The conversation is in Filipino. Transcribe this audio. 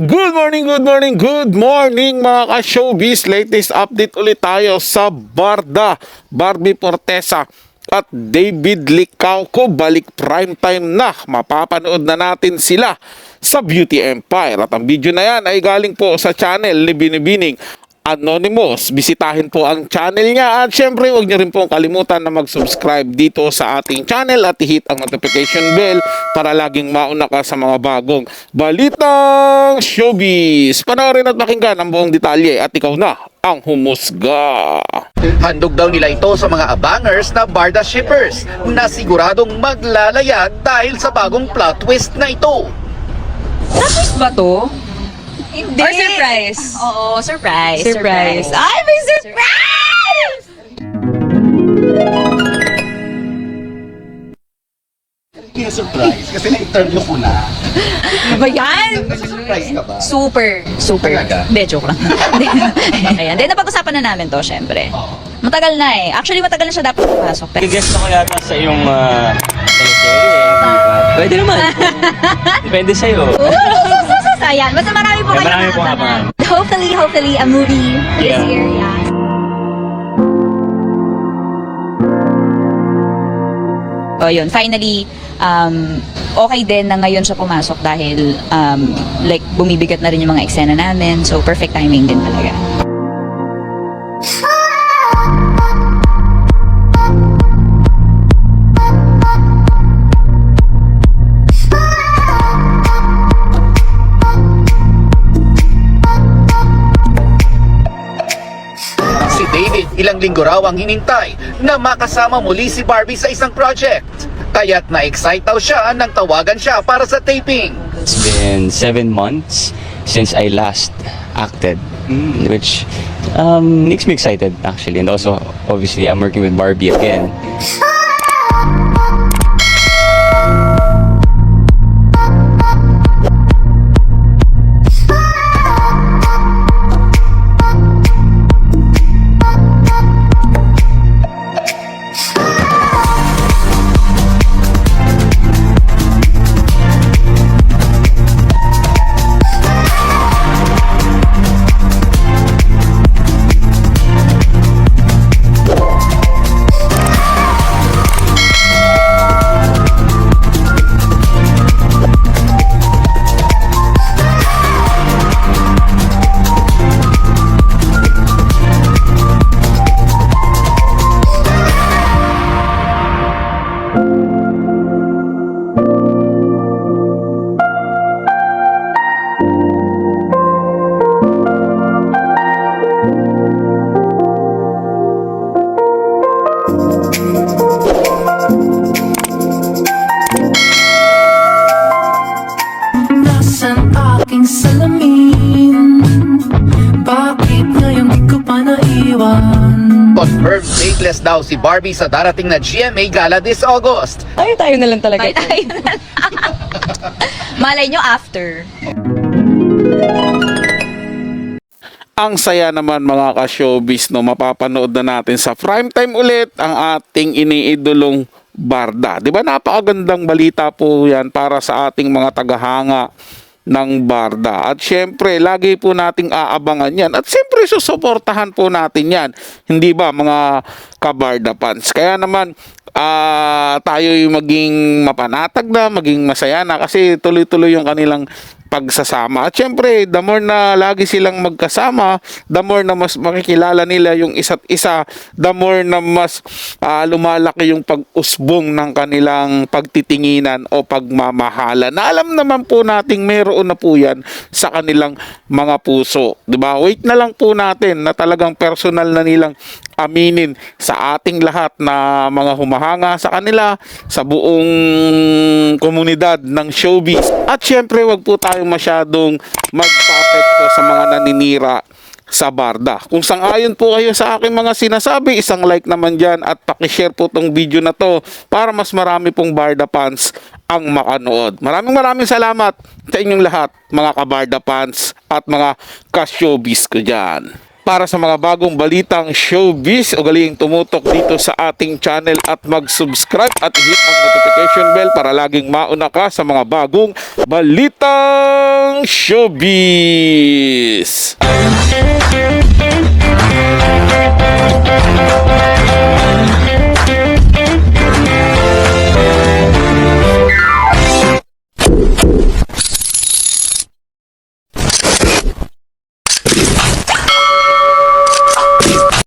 Good morning mga ka-showbiz. Latest update ulit tayo sa Barda, Barbie Fortesa at David Licauco. Balik primetime na. Mapapanood na natin sila sa Beauty Empire. At ang video na yan ay galing po sa channel ni Binibining Anonymous. Bisitahin po ang channel niya at syempre huwag niyo rin po kalimutan na mag-subscribe dito sa ating channel at i-hit ang notification bell para laging mauna ka sa mga bagong balitang showbiz. Panoorin at pakinggan ang buong detalye at ikaw na ang humusga. Handog daw nila ito sa mga abangers na Barda shippers na siguradong maglalayag dahil sa bagong plot twist na ito. Tapos ba to? Hindi. Or surprise? Oo, surprise. Surprise. Ay, may surprise! Hindi surprise kasi na-interview ko na. Ano ba yan? Surprise ka ba? Super. Talaga? Hindi, joke lang. Ayan. Then, napag-usapan na namin to, syempre. Matagal na eh. Actually, matagal na siya dapat pumasok. I-guess ako yata sa iyong teleserye. Pwede naman. Depende sa'yo. Ayan. Basta marami po Kaya marami pong abangan. Hopefully, a movie this Yeah. year. Yeah. O yun, finally, okay din na ngayon siya pumasok dahil like bumibigat na rin yung mga eksena namin. So, perfect timing din talaga. Si David ilang linggo raw ang hinintay na makasama muli si Barbie sa isang project. Kaya't na-excite daw siya nang tawagan siya para sa taping. It's been 7 months since I last acted, which makes me excited actually. And also, obviously, I'm working with Barbie again. Nasaan aking salamin? Bakit ngayon di ko pa naiwan? Confirmed dateless daw si Barbie sa darating na GMA Gala this August. Tayo na lang talaga. Tayo na. Malay nyo after. Ang saya naman mga ka-showbiz, no, mapapanood na natin sa primetime ulit ang ating iniidolong Barda. 'Di ba? Napakagandang balita po 'yan para sa ating mga tagahanga ng Barda. At syempre, lagi po nating aabangan 'yan. At syempre, susuportahan po natin 'yan. Hindi ba mga ka-Barda fans? Kaya naman tayo'y maging mapanatag na, maging masaya na kasi tuloy-tuloy yung kanilang pagsasama. At syempre, the more na lagi silang magkasama, the more na mas makikilala nila yung isa't isa, the more na mas lumalaki yung pag-usbong ng kanilang pagtitinginan o pagmamahala. Na alam naman po nating meron na po yan sa kanilang mga puso. Diba? Wait na lang po natin na talagang personal na nilang aminin sa ating lahat na mga humahanga sa kanila, sa buong komunidad ng showbiz. At syempre, wag po tayong masyadong magpa-apekto sa mga naninira sa Barda. Kung sang-ayon po kayo sa aking mga sinasabi, isang like naman dyan at pakishare po tong video na to para mas marami pong Barda fans ang makanood. Maraming salamat sa inyong lahat, mga ka-Barda fans at mga ka-showbiz ko dyan. Para sa mga bagong balitang showbiz, ugaling tumutok dito sa ating channel at mag-subscribe at hit ang notification bell para laging mauna ka sa mga bagong balitang showbiz.